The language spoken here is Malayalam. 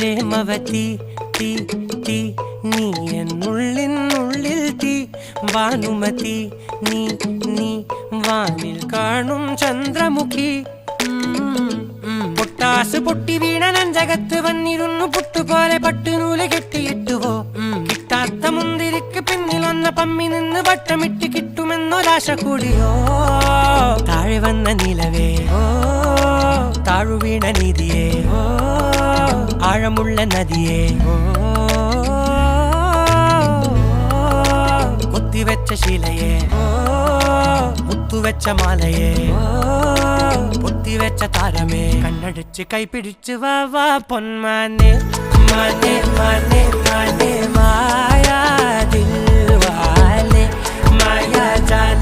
പ്രേമവതി തീ തീ നീ എന്നുള്ളിൽ തീ ഭാനുമതി നീ നീ വാനിൽ കാണും ചന്ദ്രമുഖി പൊട്ടാസ് പൊട്ടി വീണ നെഞ്ചകത്ത് വന്നിരുന്നു പുട്ടുപോലെ പട്ടുനൂല് കെട്ടിയിട്ടുവോ കിട്ടാത്ത മുന്തിരിക്ക് പിന്നിൽ വന്ന പമ്മി നിന്ന് വട്ടമിട്ട് കിട്ടുമെന്നൊരാശ കൂടിയോ താഴെ വന്ന നിലവേ താഴു വീണ നിധിയേ ആഴമുള്ള നദിയേ കൊത്തിവെച്ച ശിലയേ മുത്തുവെച്ച മാലയേ പൊത്തിവെച്ച താരമേ കണ്ണടിച്ച് കൈപിടിച്ച് വാ വാ പൊന്മാനെ മാനെ മാനെ മാനെ മായാ ദിൽവാലെ മായാ ജാല